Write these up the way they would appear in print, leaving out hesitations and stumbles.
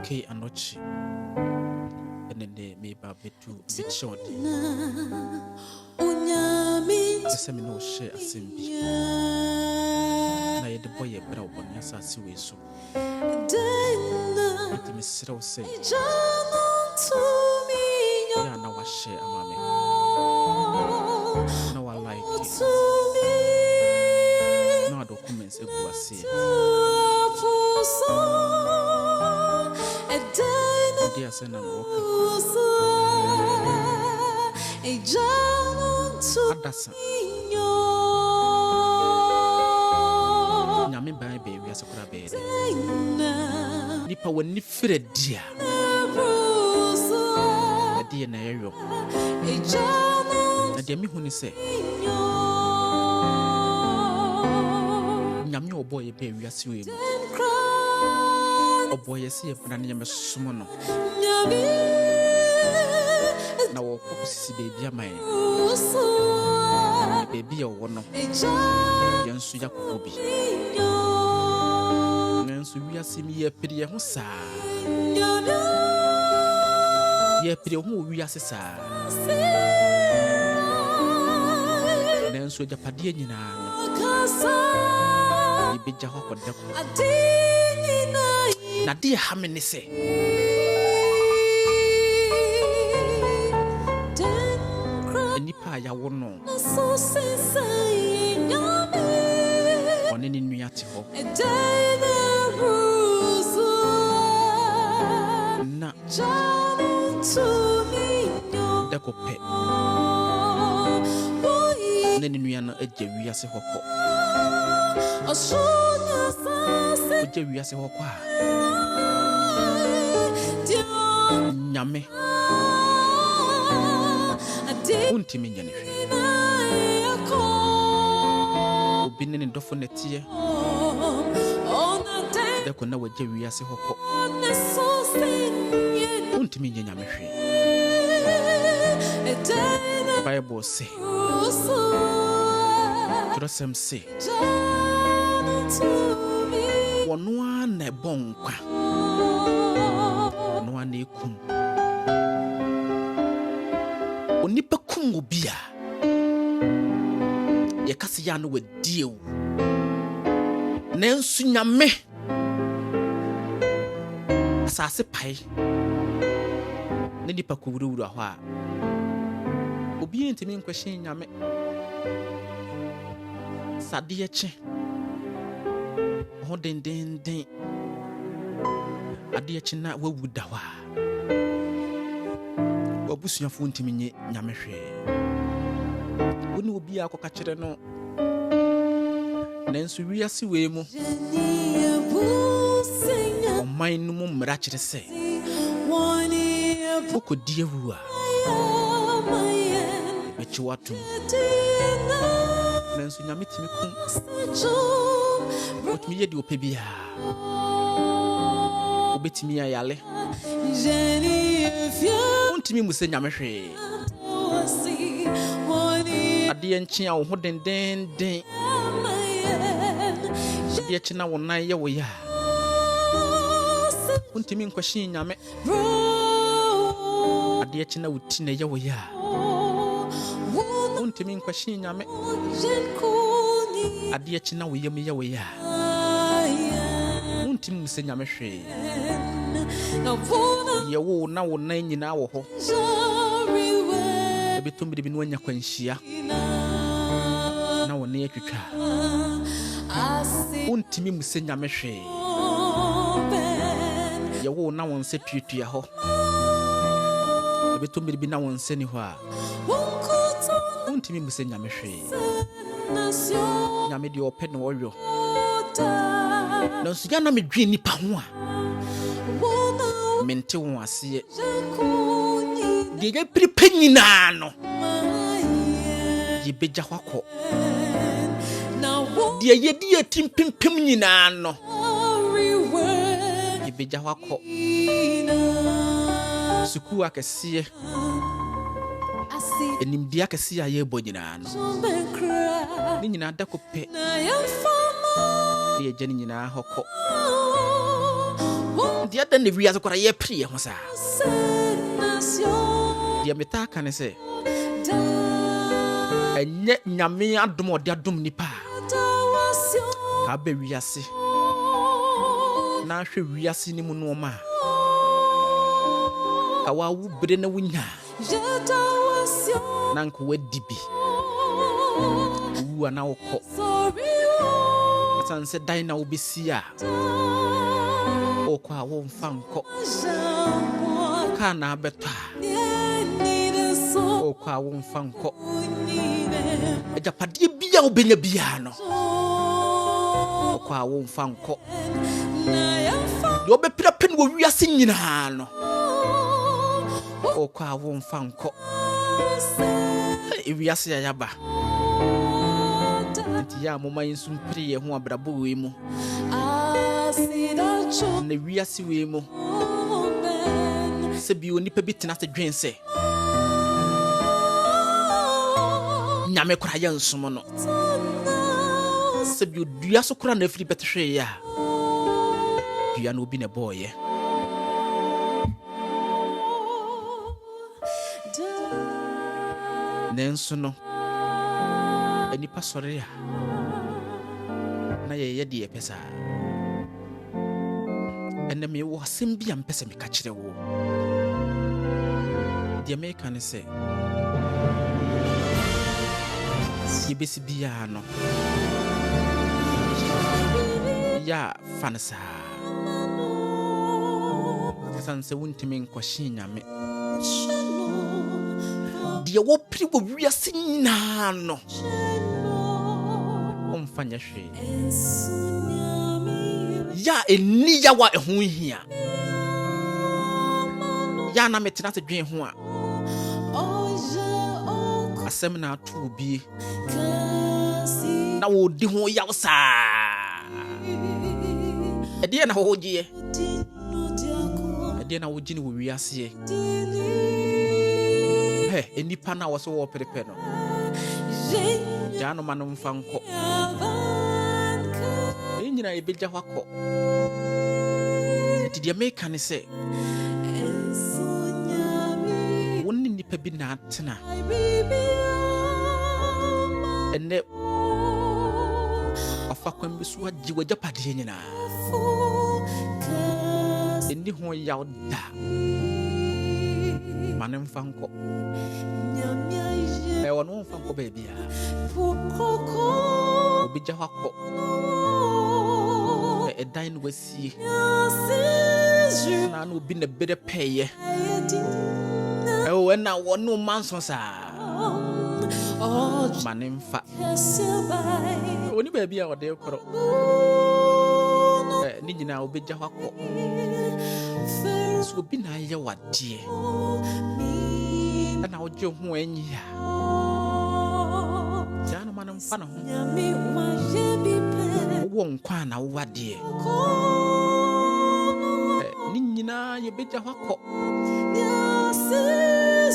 Okay, anochi. Enene me ba betu bichodi. Ese me no share asembi. Na ye de boy e bra obon asase we so. Ati me srew se. Ya na wa share amame. Na wa like. Na documents e buase. Dia sena woka. Adasa. Nyame ban be wi asakura be. Nipa wani fire dia. Dia na yeyo. Na dia mi hu ni se. Nyame obo ye be wi ase we. Obo ye se ye bra ne me sumo no. Na wo kokosisi bebi amai. Bebi ya wo no. Yansu yakobo bi. Nansu wiase mi ye pere ye ho saa. Ye pere ho wiase saa. Nansu japade nyina no. Ibeja ho kodako. Na dia ha me ne se. Nipa ya wono. One ni nua te ho. Na dako pe. Ne ni nua na agye wiase hokọ. Agye wiase hokọ a. Nyame. Untimi nyane hwe. Obi ne ndofo netie. Dako na wagye wiase hokọ. Untimi nyame hwe. Bible say. Trosem say. Wono na bonkwa. Wono na ekum. Onipa kum obi a ye kase ya no wadie wo nansu nyame asase pai ne nipa ko wuruwuru ho a obi ntimi nkwahye nyame sade ye che ho den ade ye che na wawuda wa obusuafo ntimi nye nyame hwe woni obi akoka kire no nanso wiase we mu oman no mu mra kire se okodi ewu a bechi watu nanso nyame timi kum otimi yedi opebia obetimi ayale untimi muse nyame hwe ade enchi a wo ho den ade echi na wo nan ye wo ya untimi nkwahye nyame ade echi na wuti na ye wo ya untimi nkwahye nyame ade echi na wo yem ye wo ya untimi muse nyame hwe ye wo na wo nan nyina wo ho ebetombi bi no anya kwanhia na wo ne atwitwa untimi muse nyame hwe ye wo na wo nse tuatua ho ebetombi bi na wo nse ni ho a untimi muse nyame hwe nyame di ope no wo na suga na medwi nipa ho a mente wo ase de ge pripanyina no ye beja hwakọ de ye di atimpempem nyina no ye beja hwakọ suku akese enim dia akese a ye bo nyina no ni nyina da ko pe ye jani nyina hokọ dia da ne wiase kwara ye prie ho sa dia meta kan se enye nyame adom odi adom nipa ka be wiase na hwe wiase ni mu no ma ka wa wu bere na wunya na nko wadibi wu ana okọ sanse dan na obesi a okọ a wo mfa nko ka na abeta okọ a wo mfa nko ajapade bia obenya bia no okọ a wo mfa nko do be pira pen wo wiase nyina no okọ a wo mfa nko wiase ya yaba ya mama yinsum priye ho abrabo we mu na wiase we mu se bi onipa bi tena se dwen se nyame kora ya nsum no se bi odua so kora na afiri betehwe ya dua no bi ne boye nenso no enipa sore ya na ye de pesa enne me wo asem bia mpese me ka kire wo de me kan se ye besi bia no ya fansa sanse wuntimi nkwashi nyame de wo pri wo wiase nyina no omfanya hwe ya eni ya wa ehun hia ya na metena te dwen ho a asem na atu bi na wo di ho ya sa ede na ho gie ede na wo gini wo wiase enipa na wo so wo perepe no jano manum fanko nyina ebeja hwakọ ti dia meka ne se wonni nipa bi na atena enne afa kwam bi so agi wajapade nyina enni ho yawda manum fanko wono fanko bebia obeja hwakọ edan wasi na no bi na bere peye na wono manso sa manemfa oni ba bia ode koro ni nyina obeja hwakọ so bi na ye wade na oje ho anyi ya jana manemfa na ho wo nkwa na wade ni nyina ye beja hwakọ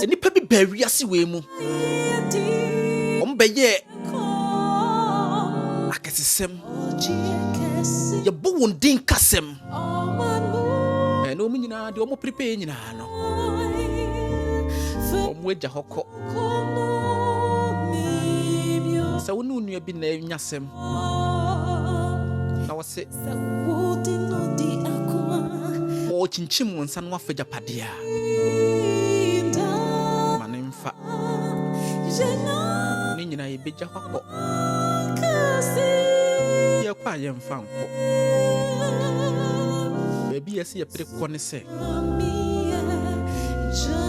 enipa bi ba wiase we mu ombeye akesesem ye bo wondin kasem no mu nyina de omo prepare nyina no omo eja hwakọ sa wonu nua bi na nyasem na wose o chinchim wonsa no afa japadea manemfa ni nyina ye beja hwakọ ye kwa ye mfa nko bebi yesi ye pere ko ne se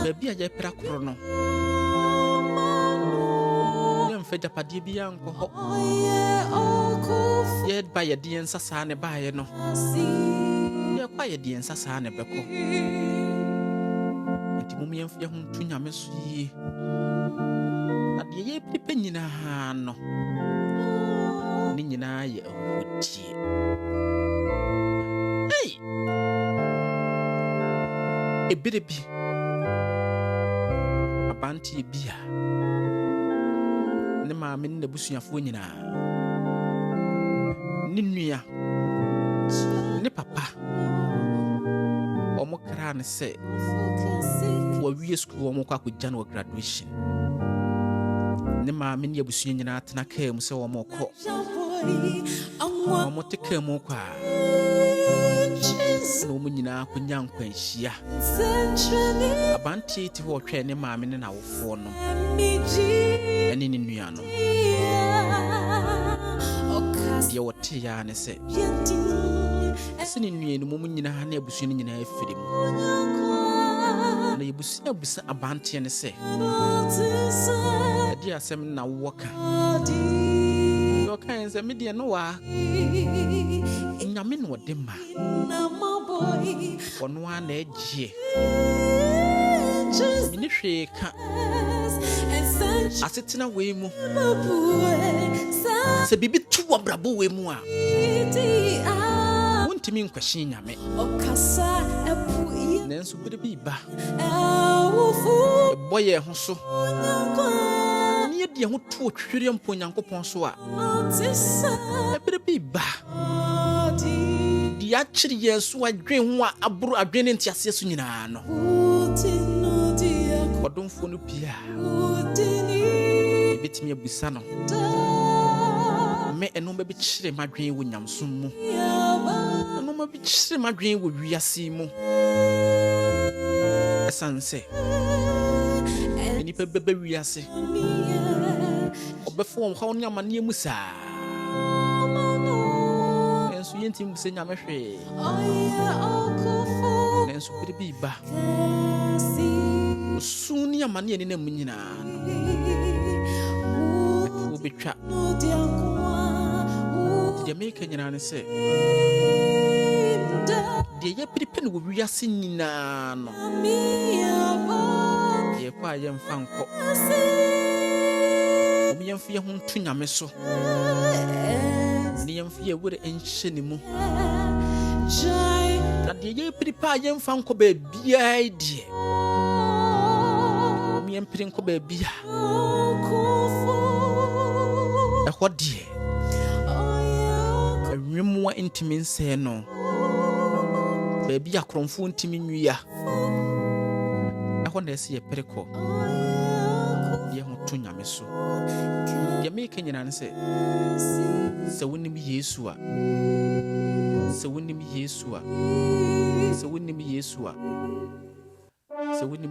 bebi ya pere kro no ye mfa japadea bi ya nko ho ye ba ye die nsasa ne ba ye no ye kwa ye die nsasa ne beko enti mum ye mfa ho tu nyame so yi na de ye pipe nyina ha no ni nyina ye ahudie ebere bi abanti bia ne maame ne busuafo nyina ni nua ne papa koraa ne sɛ wawie school wɔn kɔ akɔgya no wɔ graduation ne maame ne abusua nyinaa tena kaa mu sɛ wɔn kɔ wɔn te kaa mu kɔ a na wɔn nyinaa kɔnya nkwanhyia abantie te hɔ twɛ ne maame ne n'awofoɔ no ɛne ne nua no deɛ wɔte ya ne sɛ ɛsɛ ne nua no mu nyinaa ne abusua no nyinaa afiri mu na yɛbusua busa abantie ne sɛ ɛde asɛm na wɔka yɛ ɔka yɛn sɛ medeɛ no wa nyame no ɔde ma ɔno a na agyeɛ mene hwee ka asetena wei mu sɛ biribi to wɔ brabɔ wei mu a wontimi nkwahye nyame nanso bere bi ba ɛbɔ yɛ ho so ne yɛde ho to twere mpo Nyankopɔn so a ɛbere bi ba deɛ akyere yɛn so adwen ho a aboro adwen ne nteaseɛ so nyinaa no ɔdomfoɔ no pia yɛbɛtumi abusa no me ɛno bɛkyerɛ m'adwen wɔ nyamsom mu ɛno bɛkyerɛ m'adwen wɔ wiase mu ɛsan sɛ nipa bɛbɛ wiase ɔbɛfa wɔn haw ne amanneɛ mu saa nanso yɛntimi sɛ nyame hwee nanso bere bi ba osu ne amanneɛ ne nam nyinaa no wobɛtwa deɛ meka nyinaa ne sɛ deɛ yɛpiripɛ no wɔ wiase nyinaa no yɛkɔ a yɛmfa nkɔ yɛmfa yɛ ho nto nyame so ne yɛmfa yɛ wɛrɛ nhyɛ ne mu na deɛ yɛpiripɛ a yɛmfa nkɔ baabiaa deɛ yɛmpiri nkɔ baabia ɛhɔ deɛ awimmoa ntimi nsɛe no baabi akorɔmfoɔ ntimi nwia ɛhɔ na ɛsɛ yɛpere kɔ yɛ ho to nyame so deɛ meka nyinaa ne sɛ wonim Yesu a sɛ wonim Yesu a sɛ wonim Yesu a sɛ wonim